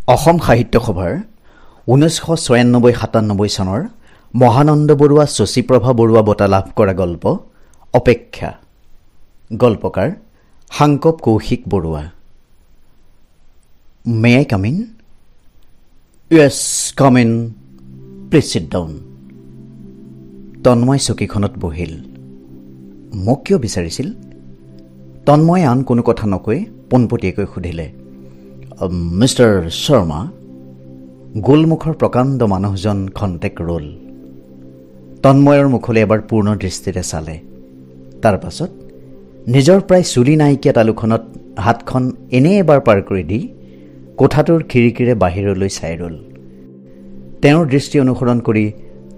অসম সাহিত্য সভাৰ 1996-97 চনৰ মহানন্দ বৰুৱা শশীপ্ৰভা বৰুৱা বঁটা লাভ কৰা গল্প অপেক্ষা। গল্পকাৰ সাংকব Kaushik Barua. May I come in? Yes, come in. Please sit down. Tanmoy চকীখনত বহিল। মোক কিয় বিচাৰিছিল? তন্ময়ে আন কোনো কথা নকৈ পোনপটীয়াকৈ সুধিলে, মিষ্টাৰ শৰ্মা? গোলমুখৰ প্ৰকাণ্ড মানুহজন খন্তেক ৰল। তন্ময়ৰ মুখলৈ এবাৰ পূৰ্ণ দৃষ্টিৰে চালে। তাৰ পাছত নিজৰ প্ৰায় চুলি নাইকিয়া তালুখনত হাতখন এনেই এবাৰ পাৰ কৰি দি কোঠাটোৰ খিৰিকীৰে বাহিৰলৈ চাই ৰল। তেওঁৰ দৃষ্টি অনুসৰণ কৰি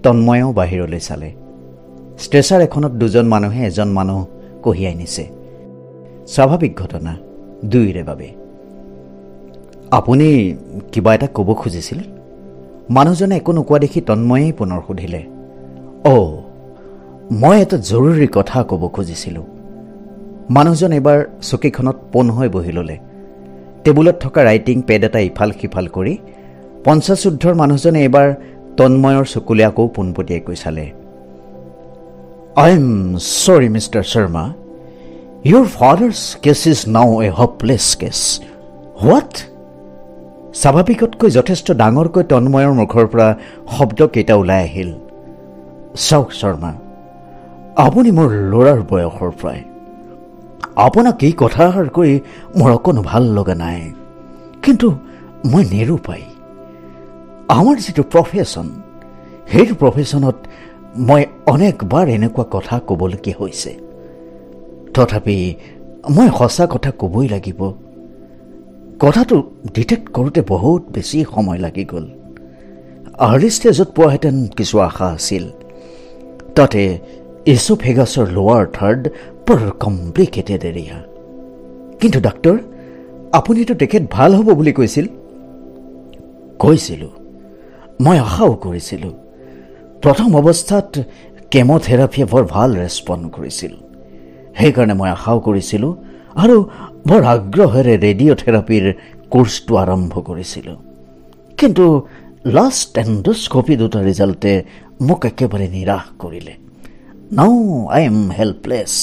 তন্ময়েও বাহিৰলৈ চালে। ষ্ট্ৰেচাৰ এখনত দুজন মানুহে এজন মানুহ কঢ়িয়াই নিছে। স্বাভাৱিক ঘটনা দুয়োৰে বাবে। আপুনি কিবা এটা ক'ব খুজিছিল? মানুহজনে একো নোকোৱা দেখি তন্ময়েই পুনৰ সুধিলে। মই এটা জৰুৰী কথা ক'ব খুজিছিলোঁ। মানুহজন এবাৰ চকীখনত পোন হৈ বহি ল'লে। টেবুলত থকা ৰাইটিং পেড এটা ইফাল সিফাল কৰি পঞ্চাশোৰ্ধৰ মানুহজনে এবাৰ তন্ময়ৰ চকুলৈ আকৌ পোনপটীয়াকৈ চালে। I am sorry mister Sharma, your father's case is now a হপলেছ cash. What? স্বাভাৱিকতকৈ যথেষ্ট ডাঙৰকৈ তন্ময়ৰ মুখৰ পৰা শব্দকেইটা ওলাই আহিল। চাওক শৰ্মা, আপুনি মোৰ ল'ৰাৰ বয়সৰ প্ৰায়। আপোনাক এই কথাষাৰ কৰি মোৰ অকণো ভাল লগা নাই, কিন্তু মই নিৰুপায়। আমাৰ যিটো প্ৰফেশ্যন, সেইটো প্ৰফেশ্যনত মই অনেকবাৰ এনেকুৱা কথা ক'বলগীয়া হৈছে। তথাপি মই সঁচা কথা ক'বই লাগিব। কথাটো ডিটেক্ট কৰোঁতে বহুত বেছি সময় লাগি গ'ল। আৰ্লি ষ্টেজত পোৱাহেঁতেন কিছু আশা আছিল। তাতে ইছ'ফেগাছৰ লোৱাৰ থাৰ্ড বৰ কমপ্লিকেটেড এৰিয়া। কিন্তু ডাক্তৰ, আপুনিতো তেখেত ভাল হ'ব বুলি কৈছিল। কৈছিলোঁ, মই আশাও কৰিছিলোঁ। প্ৰথম অৱস্থাত কেম'থেৰাপিয়ে বৰ ভাল ৰেছপণ্ড কৰিছিল। সেইকাৰণে মই আশাও কৰিছিলোঁ আৰু বৰ আগ্ৰহেৰে ৰেডিঅ'থেৰাপিৰ কোৰ্চটো আৰম্ভ কৰিছিলোঁ। কিন্তু লাষ্ট এণ্ডস্কপি দুটা ৰিজাল্টে মোক একেবাৰে নিৰাশ কৰিলে। Now I am helpless.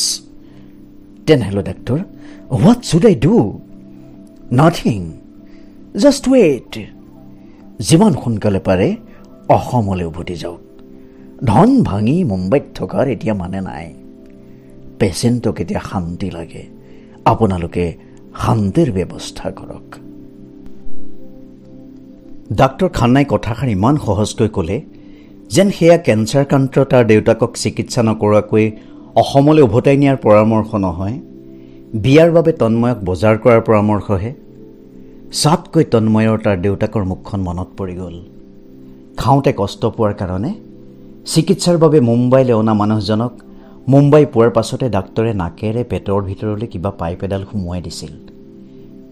তেনেহ'লে doctor, what should I do? Nothing, just wait. যিমান সোনকালে পাৰে অসমলৈ উভতি যাওক। ধন ভাঙি মুম্বাইত থকাৰ এতিয়া মানে নাই। পেচেণ্টক এতিয়া শান্তি লাগে। আপোনালোকে শান্তিৰ ব্যৱস্থা কৰক। ডাক্তৰ খান্নাই কথাষাৰ ইমান সহজকৈ ক'লে যেন সেয়া কেঞ্চাৰক্ৰান্ত তাৰ দেউতাকক চিকিৎসা নকৰাকৈ অসমলৈ উভতাই নিয়াৰ পৰামৰ্শ নহয়, বিয়াৰ বাবে তন্ময়ক বজাৰ কৰাৰ পৰামৰ্শহে। চাটকৈ তন্ময়ৰ তাৰ দেউতাকৰ মুখখন মনত পৰি গ'ল। খাওঁতে কষ্ট পোৱাৰ কাৰণে চিকিৎসাৰ বাবে মুম্বাইলৈ অনা মানুহজনক মুম্বাই পোৱাৰ পাছতে ডাক্তৰে নাকেৰে পেটৰ ভিতৰলৈ কিবা পাইপ এডাল সুমুৱাই দিছিল।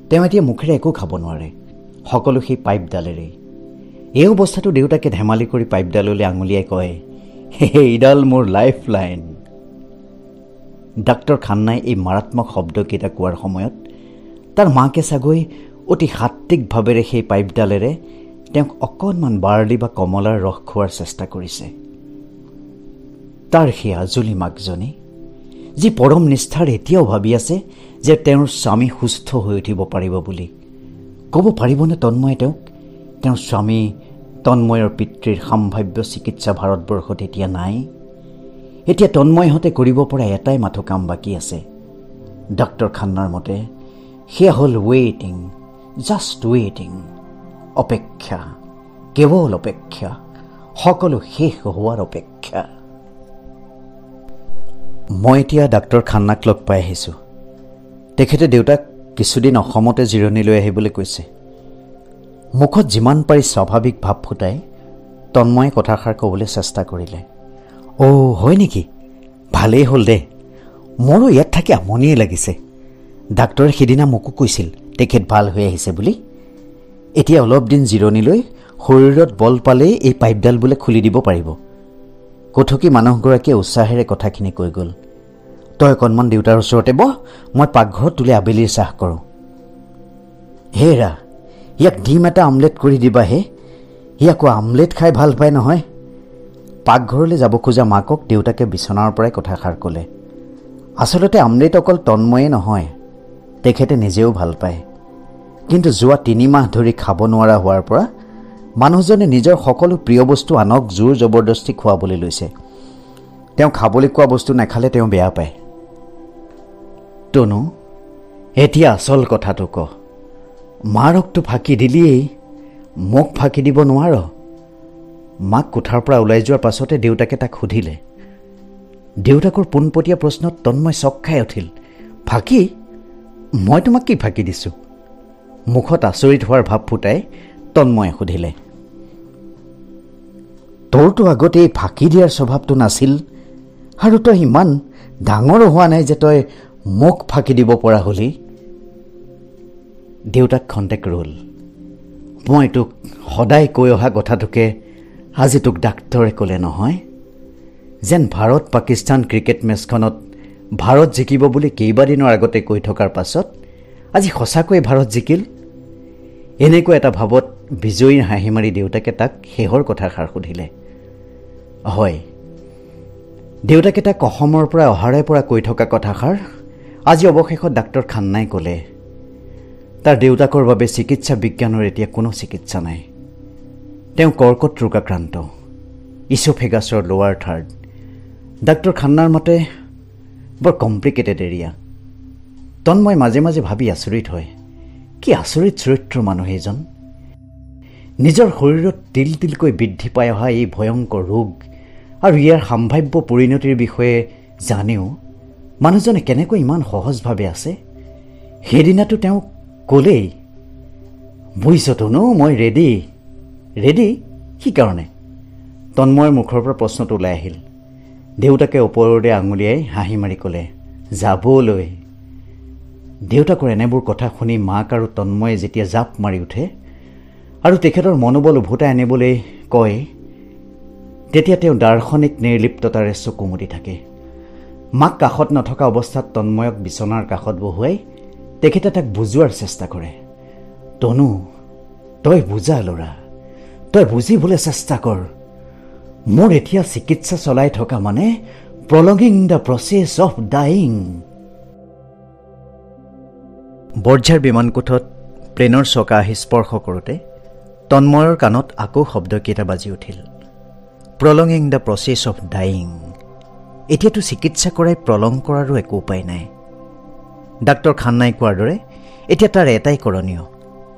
তেওঁ এতিয়া মুখেৰে একো খাব নোৱাৰে, সকলো সেই পাইপডালেৰেই। এই অৱস্থাটো দেউতাকে ধেমালি কৰি পাইপডাললৈ আঙুলিয়াই কয়, এইডাল মোৰ লাইফ লাইন। ডাক্তৰ খান্নাই এই মাৰাত্মক শব্দকেইটা কোৱাৰ সময়ত তাৰ মাকে চাগৈ অতি সাত্বিক ভাৱেৰে সেই পাইপডালেৰে তেওঁক অকণমান বাৰ্লি বা কমলাৰ ৰস খোৱাৰ চেষ্টা কৰিছে। তাৰ সেই আজলি মাকজনী, যি পৰম নিষ্ঠাৰ এতিয়াও ভাবি আছে যে তেওঁৰ স্বামী সুস্থ হৈ উঠিব পাৰিব বুলি। ক'ব পাৰিবনে তন্ময়ে তেওঁক? তেওঁৰ স্বামী তন্ময়ৰ পিতৃৰ সম্ভাৱ্য চিকিৎসা ভাৰতবৰ্ষত এতিয়া নাই। এতিয়া তন্ময়হঁতে কৰিব পৰা এটাই মাথো কাম বাকী আছে। ডাক্তৰ খান্নাৰ মতে সেয়া হ'ল ৱেইটিং, জাষ্ট ৱেইটিং। অপেক্ষা, কেৱল অপেক্ষা, সকলো শেষ হোৱাৰ অপেক্ষা। মই এতিয়া ডাক্তৰ খান্নাক লগ পাই আহিছোঁ। তেখেতে দেউতাক কিছুদিন অসমতে জিৰণি লৈ আহিবলৈ কৈছে। মুখত যিমান পাৰি স্বাভাৱিক ভাৱ ফুটাই তন্ময়ে কথাষাৰ ক'বলৈ চেষ্টা কৰিলে। হয় নেকি? ভালেই হ'ল দে। মোৰো ইয়াত থাকি আমনিয়ে লাগিছে। ডাক্তৰে সিদিনা মোকো কৈছিল তেখেত ভাল হৈ আহিছে বুলি। এতিয়া অলপ দিন জিৰণি লৈ শৰীৰত বল পালেই এই পাইপডাল বোলে খুলি দিব পাৰিব। কথকি মানুহগৰাকীয়ে উৎসাহেৰে কথাখিনি কৈ গ'ল। তই অকণমান দেউতাৰ ওচৰতে বহ, মই পাকঘৰত তুলি আবেলিৰ চাহ কৰোঁ। হেৰা, ইয়াক ডিম এটা আমলেট কৰি দিবাহে, ই আকৌ আমলেট খাই ভাল পায় নহয়। পাকঘৰলৈ যাব খোজা মাকক দেউতাকে বিচনাৰ পৰাই কথাষাৰ ক'লে। আচলতে আমলেট অকল তন্ময়ে নহয়, তেখেতে নিজেও ভাল পায়। কিন্তু যোৱা 3 মাহ ধৰি খাব নোৱাৰা হোৱাৰ পৰা মানুহজনে নিজৰ সকলো প্ৰিয় বস্তু আনক জোৰ জবৰদস্তি খুৱাবলৈ লৈছে। তেওঁ খাবলৈ কোৱা বস্তু নাখালে তেওঁ বেয়া পায়। তনু, এতিয়া আচল কথাটো ক, মাৰকটো ফাঁকি দিলিয়েই, মোক ফাঁকি দিব নোৱাৰ। মাক কোঠাৰ পৰা ওলাই যোৱাৰ পাছতে দেউতাকে তাক সুধিলে। দেউতাকৰ পোনপটীয়া প্ৰশ্নত তন্ময় চক খাই উঠিল। ফাঁকি? মই তোমাক কি ফাঁকি দিছোঁ? মুখত আচৰিত হোৱাৰ ভাৱ ফুটাই তন্ময়ে সুধিলে। তোৰতো আগতে এই ফাঁকি দিয়াৰ স্বভাৱটো নাছিল, আৰু তই ইমান ডাঙৰো হোৱা নাই যে তই মোক ফাঁকি দিব পৰা হলি। দেউতাক খন্তেক ৰ'ল। মই তোক সদায় কৈ অহা কথাটোকে আজি তোক ডাক্তৰে ক'লে নহয়, যেন ভাৰত পাকিস্তান ক্ৰিকেট মেচখনত ভাৰত জিকিব বুলি কেইবাদিনৰ আগতে কৈ থকাৰ পাছত আজি সঁচাকৈয়ে ভাৰত জিকিল। এনেকুৱা এটা ভাৱত বিজয়ীৰ হাঁহি মাৰি দেউতাকে তাক শেহৰ কথাষাৰ সুধিলে। হয়, দেউতাকে তাক অসমৰ পৰা অহাৰে পৰা কৈ থকা কথাষাৰ আজি অৱশেষত ডাক্তৰ খান্নাই ক'লে। তাৰ দেউতাকৰ বাবে চিকিৎসা বিজ্ঞানৰ এতিয়া কোনো চিকিৎসা নাই। তেওঁ কৰ্কট ৰোগাক্ৰান্ত, ইছ'ফেগাছৰ লোৱাৰ থাৰ্ড। ডাক্তৰ খান্নাৰ মতে বৰ কমপ্লিকেটেড এৰিয়া। তন্ময় মাজে মাজে ভাবি আচৰিত হয়, কি আচৰিত চৰিত্ৰৰ মানুহ এইজন। নিজৰ শৰীৰত তিল তিলকৈ বৃদ্ধি পাই অহা এই ভয়ংকৰ ৰোগ আৰু ইয়াৰ সম্ভাৱ্য পৰিণতিৰ বিষয়ে জানিও মানুহজনে কেনেকৈ ইমান সহজভাৱে আছে। সেইদিনাটো তেওঁ ক'লেই, বুজিছ তনু, মই ৰেডি। ৰেডি? কি কাৰণে? তন্ময়ৰ মুখৰ পৰা প্ৰশ্নটো ওলাই আহিল। দেউতাকে ওপৰলৈ আঙুলিয়াই হাঁহি মাৰি ক'লে, যাবলৈ। দেউতাকৰ এনেবোৰ কথা শুনি মাক আৰু তন্ময়ে যেতিয়া জাপ মাৰি উঠে আৰু তেখেতৰ মনোবল উভতাই আনিবলৈ কয়, তেতিয়া তেওঁ দাৰ্শনিক নিৰ্লিপ্ততাৰে চকু মুদি থাকে। মাক কাষত নথকা অৱস্থাত তন্ময়ক বিচনাৰ কাষত বহুৱাই তেখেতে তাক বুজোৱাৰ চেষ্টা কৰে। তনু, তই বুজা ল'ৰা, তই বুজিবলৈ চেষ্টা কৰ। মোৰ এতিয়া চিকিৎসা চলাই থকা মানে প্ৰলঙিং দ্য প্ৰচেছ অফ ডাইং। বৰ্জাৰ বিমানকোঠত প্লেনৰ চকা আহি স্পৰ্শ কৰোঁতে তন্ময়ৰ কাণত আকৌ শব্দকেইটা বাজি উঠিল, প্ৰলঙিং দ্য প্ৰচেছ অফ ডাইং। এতিয়াতো চিকিৎসা কৰাই প্ৰলং কৰাৰো একো উপায় নাই। ডাক্তৰ খান্নাই কোৱাৰ দৰে এতিয়া তাৰ এটাই কৰণীয়,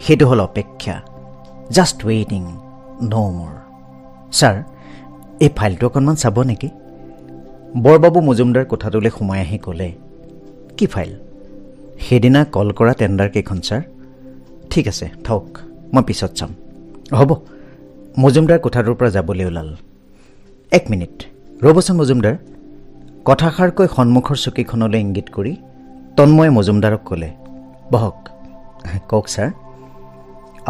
সেইটো হ'ল অপেক্ষা। জাষ্ট ৱেইটিং, ন' মোৰ। ছাৰ, এই ফাইলটো অকণমান চাব নেকি? বৰবাবু মজুমদাৰ কোঠাটোলৈ সোমাই আহি ক'লে। কি ফাইল? সেইদিনা কল কৰা টেণ্ডাৰকেইখন ছাৰ। ঠিক আছে, থওক, মই পিছত চাম। হ'ব। মজুমদাৰ কোঠাটোৰ পৰা যাবলৈ ওলাল। 1 মিনিট ৰ'বচোন মজুমদাৰ। কথাষাৰ কৈ সন্মুখৰ চকীখনলৈ ইংগিত কৰি তন্ময়ে মজুমদাৰক ক'লে, বহক। কওক ছাৰ।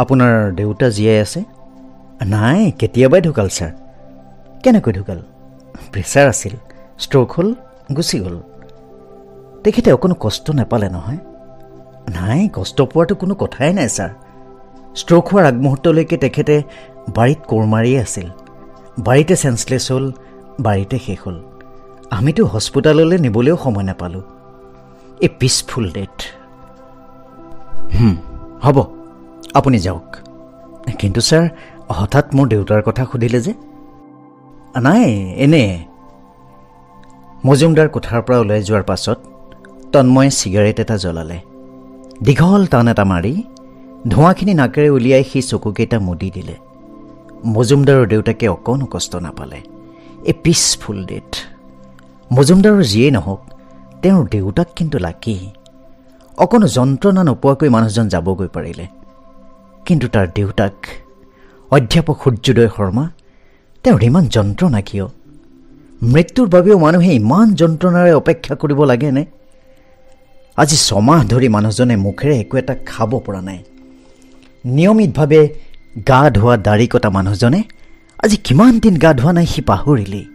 আপোনাৰ দেউতা জীয়াই আছে? নাই, কেতিয়াবাই ঢুকাল ছাৰ। কেনেকৈ ঢুকাল? প্ৰেছাৰ আছিল, ষ্ট্ৰ'ক হ'ল, গুচি গ'ল। তেখেতে অকণো কষ্ট নাপালে নহয়? নাই, কষ্ট পোৱাটো কোনো কথাই নাই ছাৰ। ষ্ট্ৰ'ক হোৱাৰ আগমুহূৰ্তলৈকে তেখেতে বাৰীত কোৰ মাৰিয়ে আছিল। বাৰীতে চেঞ্চলেছ হ'ল, বাৰীতে শেষ হ'ল। আমিতো হস্পিটাললৈ নিবলৈও সময় নাপালোঁ। এ পিচফুল ডেথ। হ'ব, আপুনি যাওক। কিন্তু ছাৰ, হঠাৎ মোৰ দেউতাৰ কথা সুধিলে যে? নাই, এনে। মজুমদাৰ কোঠাৰ পৰা ওলাই যোৱাৰ পাছত তন্ময়ে চিগাৰেট এটা জ্বলালে। দীঘল টান এটা মাৰি ধোঁৱাখিনি নাকেৰে উলিয়াই সেই চকুকেইটা মুদি দিলে। মজুমদাৰৰ দেউতাকে অকণো কষ্ট নাপালে। এ পিচফুল ডেথ। মজুমদাৰৰ যিয়েই নহওক, তেওঁৰ দেউতাক কিন্তু লাকি। অকণো যন্ত্ৰণা নোপোৱাকৈ মানুহজন যাবগৈ পাৰিলে। কিন্তু তাৰ দেউতাক, অধ্যাপক সূৰ্যোদয় শৰ্মা, তেওঁৰ ইমান যন্ত্ৰণা কিয়? মৃত্যুৰ বাবেও মানুহে ইমান যন্ত্ৰণাৰে অপেক্ষা কৰিব লাগেনে? আজি 6 মাহ ধৰি মানুহজনে মুখেৰে একো এটা খাব পৰা নাই। নিয়মিতভাৱে গা ধোৱা দাড়ি কটা মানুহজনে আজি কিমান দিন গা ধোৱা নাই সি পাহৰিলেই।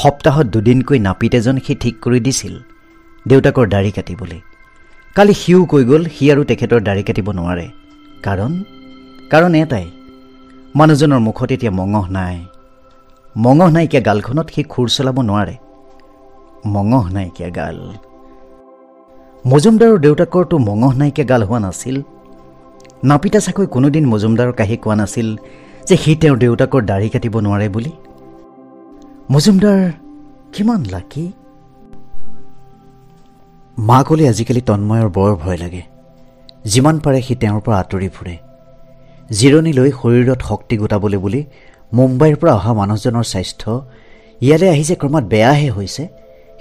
সপ্তাহত 2 দিনকৈ নাপিত এজন সি ঠিক কৰি দিছিল দেউতাকৰ দাড়ি কাটিবলৈ। কালি সিও কৈ গ'ল সি আৰু তেখেতৰ দাড়ি কাটিব নোৱাৰে, কাৰণ কাৰণ এটাই, মানুহজনৰ মুখত এতিয়া মঙহ নাই। মঙহ নাইকিয়া গালখনত সি খুৰ চলাব নোৱাৰে। মঙহ নাইকিয়া গাল। মজুমদাৰৰ দেউতাকৰতো মঙহ নাইকিয়া গাল হোৱা নাছিল। নাপিতা চাকৈ কোনোদিন মজুমদাৰৰ কাহি কোৱা নাছিল যে সি তেওঁৰ দেউতাকৰ দাঢ়ি কাটিব নোৱাৰে বুলি। মজুমদাৰ কিমান লাকি। মাকলৈ আজিকালি তন্ময়ৰ বৰ ভয় লাগে। যিমান পাৰে সি তেওঁৰ পৰা আঁতৰি ফুৰে। জিৰণি লৈ শৰীৰত শক্তি গোটাবলৈ বুলি মুম্বাইৰ পৰা অহা মানুহজনৰ স্বাস্থ্য ইয়ালৈ আহি যে ক্ৰমাৎ বেয়াহে হৈছে,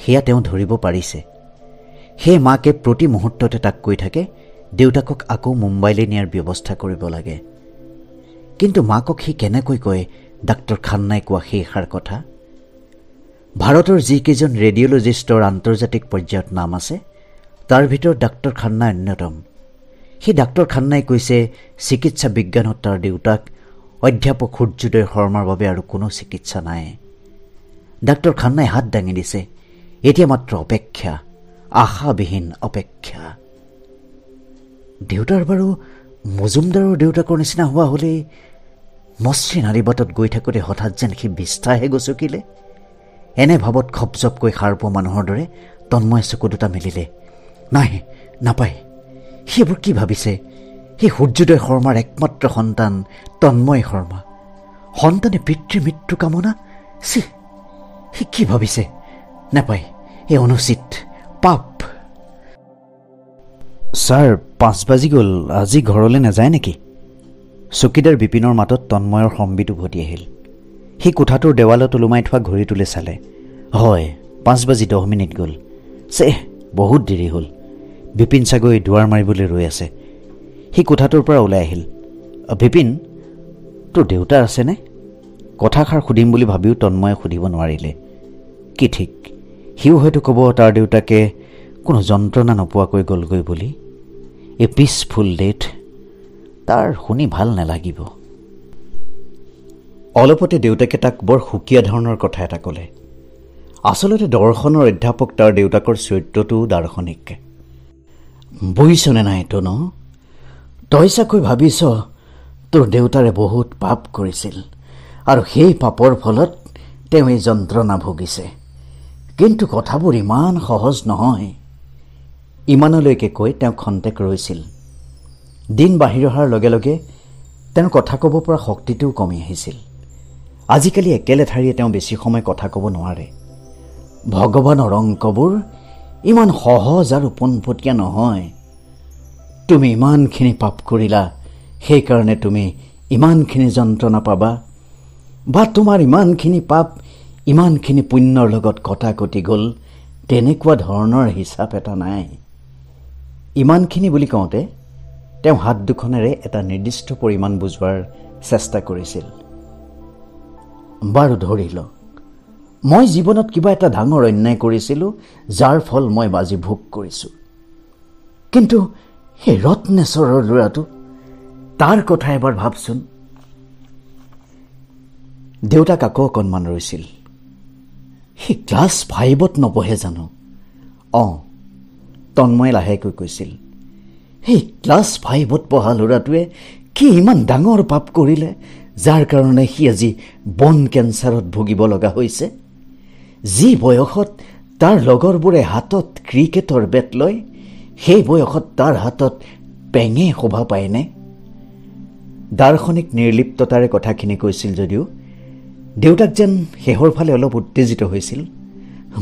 সেয়া তেওঁ ধৰিব পাৰিছে। সেই মাকে প্ৰতি মুহূৰ্ততে তাক কৈ থাকে দেউতাকক আকৌ মুম্বাইলৈ নিয়াৰ ব্যৱস্থা কৰিব লাগে। কিন্তু মাকক সি কেনেকৈ কয় ডাক্তৰ খান্নাই কোৱা সেইষাৰ কথা? ভাৰতৰ যিকেইজন ৰেডিঅ'লজিষ্টৰ আন্তৰ্জাতিক পৰ্যায়ত নাম আছে তাৰ ভিতৰত ডাক্তৰ খান্না অন্যতম। সেই ডাক্তৰ খান্নাই কৈছে চিকিৎসা বিজ্ঞানত তাৰ দেউতাক অধ্যাপক সূৰ্যোদয় শৰ্মাৰ বাবে আৰু কোনো চিকিৎসা নাই। ডাক্তৰ খান্নাই হাত দাঙি দিছে, এতিয়া মাত্ৰ অপেক্ষা, আশাবিহীন অপেক্ষা। দেউতাৰ বাৰু মজুমদাৰৰ দেউতাকৰ নিচিনা হোৱা হ'লেই মসৃণ আলিবাটত গৈ থাকোঁতে হঠাৎ যেন সি বিষ্ঠাহে গচকিলে। এনে ভাৱত খপজপকৈ সাৰ পোৱা মানুহৰ দৰে তন্ময়ে চকু দুটা মেলিলে। নাই, নাপায়। সেইবোৰ কি ভাবিছে? সেই সূৰ্যোদয় শৰ্মাৰ একমাত্ৰ সন্তান তন্ময় শৰ্মা। সন্তানে পিতৃ মৃত্যু কামনা? সি কি ভাবিছে? নাপায়, এই অনুচিত, পাপ। ছাৰ, 5 বাজি গ'ল, আজি ঘৰলৈ নাযায় নেকি? চকীদাৰ বিপিনৰ মাতত তন্ময়ৰ সম্বিত উভতি আহিল। সি কোঠাটোৰ দেৱালত ওলোমাই থোৱা ঘড়ীটোলৈ চালে। হয়, 5 বাজি 10 মিনিট গ'ল। বহুত দেৰি হ'ল। বিপিন চাগৈ দুৱাৰ মাৰিবলৈ ৰৈ আছে। সি কোঠাটোৰ পৰা ওলাই আহিল। বিপিন, তোৰ দেউতা আছেনে? কথাষাৰ সুধিম বুলি ভাবিও তন্ময়ে সুধিব নোৱাৰিলে। কি ঠিক, সিও হয়তো ক'ব তাৰ দেউতাকে কোনো যন্ত্ৰণা নোপোৱাকৈ গ'লগৈ বুলি। এ পিচফুল ডেথ। তাৰ শুনি ভাল নালাগিব। অলপতে দেউতাকে তাক বৰ সুকীয়া ধৰণৰ কথা এটা ক'লে। আচলতে দৰ্শনৰ অধ্যাপক তাৰ দেউতাকৰ চৰিত্ৰটোও দাৰ্শনিক। বুজিছনে নাই তন? তই চাকৈ ভাবিছ তোৰ দেউতাৰে বহুত পাপ কৰিছিল আৰু সেই পাপৰ ফলত তেওঁ এই যন্ত্ৰণা ভুগিছে। কিন্তু কথাবোৰ ইমান সহজ নহয়। ইমানলৈকে কৈ তেওঁ খন্তেক ৰৈছিল। দিন বাঢ়ি অহাৰ লগে লগে তেওঁৰ কথা ক'ব পৰা শক্তিটোও কমি আহিছিল। আজিকালি একেলেঠাৰিয়ে তেওঁ বেছি সময় কথা ক'ব নোৱাৰে। ভগৱানৰ অংকবোৰ ইমান সহজ আৰু পোনপটীয়া নহয়। তুমি ইমানখিনি পাপ কৰিলা, সেইকাৰণে তুমি ইমানখিনি যন্ত্ৰণা পাবা, বা তোমাৰ ইমানখিনি পাপ ইমানখিনি পুণ্যৰ লগত কটাকটি গ'ল, তেনেকুৱা ধৰণৰ হিচাপ এটা নাই। ইমানখিনি বুলি কওঁতে তেওঁ হাত দুখনেৰে এটা নিৰ্দিষ্ট পৰিমাণ বুজোৱাৰ চেষ্টা কৰিছিল। বাৰু ধৰি লওক, মই জীৱনত কিবা এটা ডাঙৰ অন্যায় কৰিছিলোঁ, যাৰ ফল মই আজি ভোগ কৰিছোঁ। কিন্তু সেই ৰত্নেশ্বৰৰ ল'ৰাটো, তাৰ কথা এবাৰ ভাবচোন। দেউতাক আকৌ অকণমান ৰৈছিল। সি ক্লাছ 5ত নপঢ়ে জানো? তন্ময়ে লাহেকৈ কৈছিল। সেই ক্লাছ 5ত পঢ়া ল'ৰাটোৱে কি ইমান ডাঙৰ পাপ কৰিলে, যাৰ কাৰণে সি আজি বন কেঞ্চাৰত ভুগিব লগা হৈছে? যি বয়সত তাৰ লগৰবোৰে হাতত ক্ৰিকেটৰ বেট লয়, সেই বয়সত তাৰ হাতত পেঙে শোভা পায়নে? দাৰ্শনিক নিৰ্লিপ্ততাৰে কথাখিনি কৈছিল যদিও দেউতাক যেন শেহৰ ফালে অলপ উত্তেজিত হৈছিল।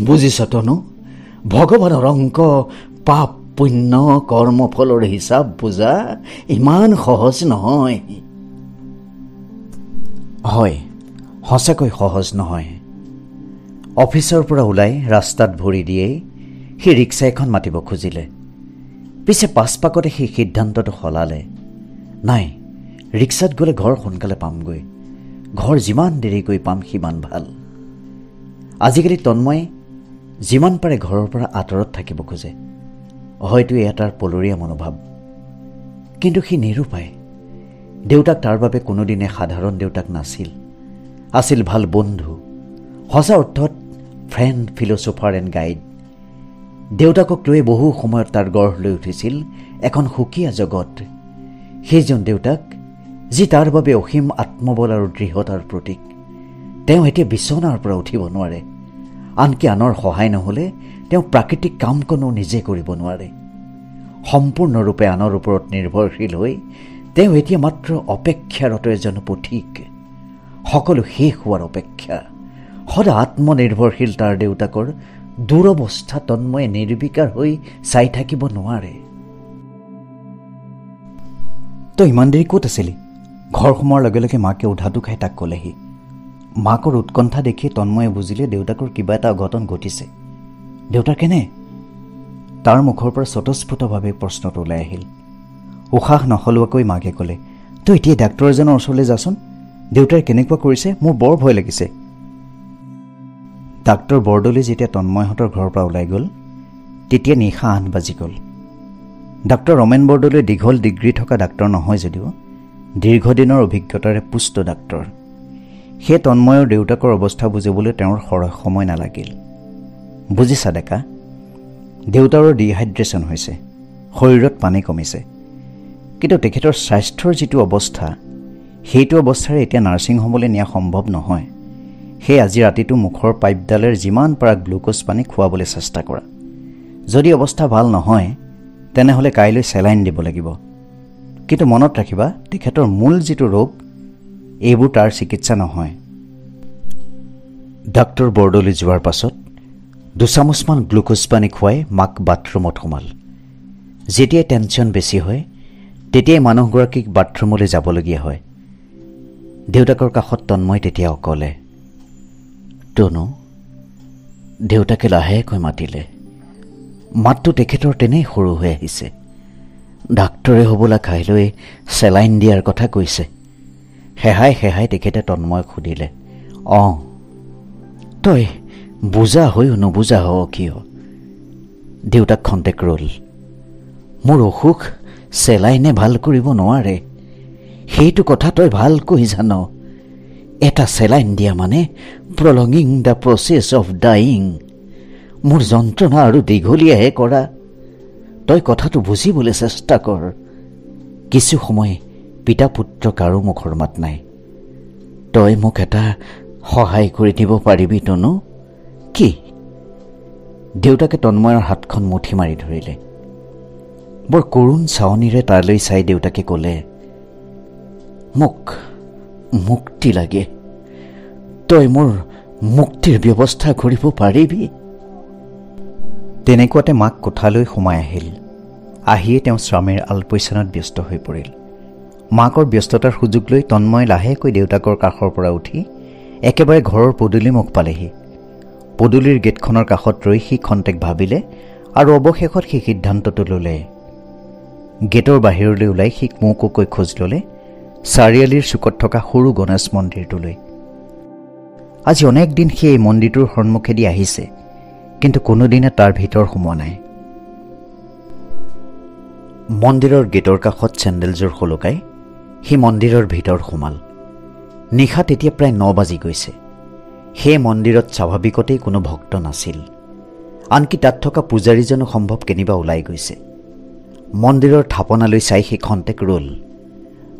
বুজিছ তনু, ভগৱানৰ অংক, পাপ পুণ্য কৰ্মফলৰ হিচাপ বুজা ইমান সহজ নহয়। হয়, সঁচাকৈ সহজ নহয়। অফিচৰ পৰা ওলাই ৰাস্তাত ভৰি দিয়েই সি ৰিক্সা এখন মাতিব খুজিলে। পিছে পাছপাকতে সেই সিদ্ধান্তটো সলালে। নাই, ৰিক্সাত গ'লে ঘৰ সোনকালে পামগৈ। ঘৰ যিমান দেৰিকৈ পাম সিমান ভাল। আজিকালি তন্ময়ে যিমান পাৰে ঘৰৰ পৰা আঁতৰত থাকিব খোজে। হয়তো এয়া তাৰ পলৰীয়া মনোভাৱ। কিন্তু সি নিৰুপায়। দেউতাক তাৰ বাবে কোনোদিনে সাধাৰণ দেউতাক নাছিল, আছিল ভাল বন্ধু, সঁচা অৰ্থত ফ্ৰেণ্ড, ফিলচফাৰ এণ্ড গাইড। দেউতাকক লৈ বহু সময়ত তাৰ গঢ় লৈ উঠিছিল এখন সুকীয়া জগত। সেইজন দেউতাক যি তাৰ বাবে অসীম আত্মবল আৰু দৃঢ়তাৰ প্ৰতীক। তেওঁ এতিয়া বিচনাৰ পৰা উঠিব নোৱাৰে। আনকি আনৰ সহায় নহ'লে তেওঁ প্ৰাকৃতিক কামকণো নিজে কৰিব নোৱাৰে। সম্পূৰ্ণৰূপে আনৰ ওপৰত নিৰ্ভৰশীল হৈ তেওঁ এতিয়া মাত্ৰ অপেক্ষাৰত এজন পথিক। সকলো শেষ হোৱাৰ অপেক্ষা। সদা আত্মনিৰ্ভৰশীল তাৰ দেউতাকৰ দুৰৱস্থা তন্ময়ে নিৰ্বিকাৰ হৈ চাই থাকিব নোৱাৰে। তই ইমান দেৰি ক'ত আছিলি? ঘৰ সোমোৱাৰ লগে লগে মাকে উধাটো খাই তাক ক'লেহি। মাকৰ উৎকণ্ঠা দেখি তন্ময়ে বুজিলে দেউতাকৰ কিবা এটা অঘটন ঘটিছে। দেউতাৰ কেনে? তাৰ মুখৰ পৰা স্বতঃস্ফূৰ্তভাৱে প্ৰশ্নটো ওলাই আহিল। উশাহ নসলোৱাকৈ মাকে ক'লে, তই এতিয়া ডাক্তৰ এজনৰ ওচৰলৈ যাচোন। দেউতাই কেনেকুৱা কৰিছে, মোৰ বৰ ভয় লাগিছে। ডাক্তৰ বৰদলৈ যেতিয়া তন্ময়হঁতৰ ঘৰৰ পৰা ওলাই গ'ল, তেতিয়া নিশা 8 বাজি গ'ল। ডাক্তৰ ৰমেন বৰদলৈ দীঘল ডিগ্ৰী থকা ডাক্তৰ নহয় যদিও দীৰ্ঘদিনৰ অভিজ্ঞতাৰে পুষ্ট ডাক্তৰ। সেই তন্ময়ৰ দেউতাকৰ অৱস্থা বুজিবলৈ তেওঁৰ সৰহ সময় নালাগিল। বুজিছা ডেকা, দেউতাৰৰ ডিহাইড্ৰেশ্যন হৈছে, শৰীৰত পানী কমিছে। কিন্তু তেখেতৰ স্বাস্থ্যৰ যিটো অৱস্থা, সেইটো অৱস্থাৰে এতিয়া নাৰ্ছিং হোমলৈ নিয়া সম্ভৱ নহয়। সেই আজি ৰাতিটো মুখৰ পাইপডালেৰে যিমান পাৰা গ্লুক'জ পানী খুৱাবলৈ চেষ্টা কৰা। যদি অৱস্থা ভাল নহয় তেনেহ'লে কাইলৈ চেলাইন দিব লাগিব। কিন্তু মনত ৰাখিবা, তেখেতৰ মূল যিটো ৰোগ, এইবোৰ তাৰ চিকিৎসা নহয়। ডাক্তৰ বৰদলৈ যোৱাৰ পাছত 2 চামুচমান গ্লুক'জ পানী খুৱাই মাক বাথৰুমত সোমাল। যেতিয়াই টেনশ্যন বেছি হয় তেতিয়াই মানুহগৰাকীক বাথৰুমলৈ যাবলগীয়া হয়। দেউতাকৰ কাষত তন্ময় তেতিয়া অকলে। তনু, দেউতাকে লাহেকৈ মাতিলে। মাতটো তেখেতৰ তেনেই সৰু হৈ আহিছে। ডাক্তৰে হ'বলা কাইলৈ চেলাইন দিয়াৰ কথা কৈছে। হেহাই হেহাই তেখেতে তন্ময়ক সুধিলে, অঁ, তই বুজা হৈও নুবুজা হ কিয়? দেউতাক খন্তেক ৰ'ল। মোৰ অসুখ চেলাইনে ভাল কৰিব নোৱাৰে, সেইটো কথা তই ভালকৈ জান। এটা চেলাইন দিয়া মানে প্ৰলঙিং দ্য প্ৰচেছ অফ ডাইং। মোৰ যন্ত্ৰণা আৰু দীঘলীয়াহে কৰা। তই কথাটো বুজিবলৈ চেষ্টা কৰ। কিছু সময় পিতা পুত্ৰ কাৰো মুখৰ মাত নাই। তই মোক এটা সহায় কৰি দিব পাৰিবি তনু? কি? দেউতাকে তন্ময়ৰ হাতখন মুঠি মাৰি ধৰিলে। বৰ কৰুণ চাৱনিৰে তালৈ চাই দেউতাকে ক'লে, মোক মুক্তি লাগে। তই মোৰ মুক্তিৰ ব্যৱস্থা কৰিব পাৰিবি? তেনেকুৱাতে মাক কোঠালৈ সোমাই আহিল। আহিয়ে তেওঁ স্বামীৰ আলপৈচানত ব্যস্ত হৈ পৰিল। মাকৰ ব্যস্ততাৰ সুযোগ লৈ তন্ময় লাহেকৈ দেউতাকৰ কাষৰ পৰা উঠি একেবাৰে ঘৰৰ পদূলিমুখ পালেহি। পদূলিৰ গেটখনৰ কাষত ৰৈ সি খন্তেক ভাবিলে আৰু অৱশেষত সেই সিদ্ধান্তটো ল'লে। গেটৰ বাহিৰলৈ ওলাই সি মোকোকৈ খোজ ল'লে চাৰিআলিৰ চুকত থকা সৰু গণেশ মন্দিৰটোলৈ। আজি অনেক দিন সি এই মন্দিৰটোৰ সন্মুখেদি আহিছে, কিন্তু কোনোদিনে তাৰ ভিতৰ সোমোৱা নাই। মন্দিৰৰ গেটৰ কাষত চেণ্ডেলযোৰ সলকাই সি মন্দিৰৰ ভিতৰ সোমাল। নিশা তেতিয়া প্ৰায় 9 বাজি গৈছে। সেই মন্দিৰত স্বাভাৱিকতেই কোনো ভক্ত নাছিল। আনকি তাত থকা পূজাৰীজনো সম্ভৱ কেনিবা ওলাই গৈছে। মন্দিৰৰ থাপনালৈ চাই সি খন্তেক ৰ'ল।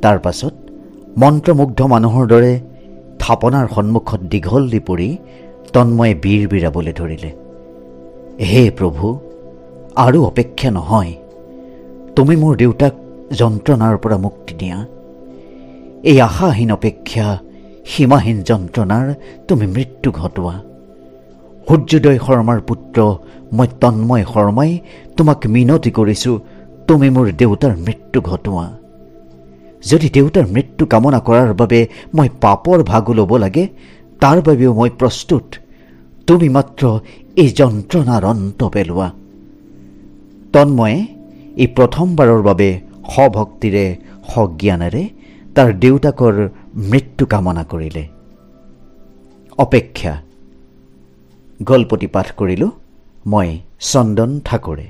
তাৰ পাছত মন্ত্ৰমুগ্ধ মানুহৰ দৰে থাপনাৰ সন্মুখত দীঘল দি পৰি তন্ময়ে বিৰবিৰাবলৈ ধৰিলে, হে প্ৰভু, আৰু অপেক্ষা নহয়। তুমি মোৰ দেউতাক যন্ত্ৰণাৰ পৰা মুক্তি দিয়া। এই আশাহীন অপেক্ষা, সীমাহীন যন্ত্ৰণাৰ তুমি মৃত্যু ঘটোৱা। সূৰ্যোদয় শৰ্মাৰ পুত্ৰ মই তন্ময় শৰ্মাই তোমাক মিনতি কৰিছোঁ, তুমি মোৰ দেউতাৰ মৃত্যু ঘটোৱা। যদি দেউতাৰ মৃত্যু কামনা কৰাৰ বাবে মই পাপৰ ভাগো ল'ব লাগে, তাৰ বাবেও মই প্ৰস্তুত। তুমি মাত্ৰ এই যন্ত্ৰণাৰ অন্ত পেলোৱা। তন্ময়ে এই প্ৰথমবাৰৰ বাবে সভক্তিৰে সজ্ঞানেৰে তাৰ দেউতাকৰ মৃত্যু কামনা কৰিলে। অপেক্ষা। গল্পটি পাঠ কৰিলোঁ মই চন্দন ঠাকুৰে।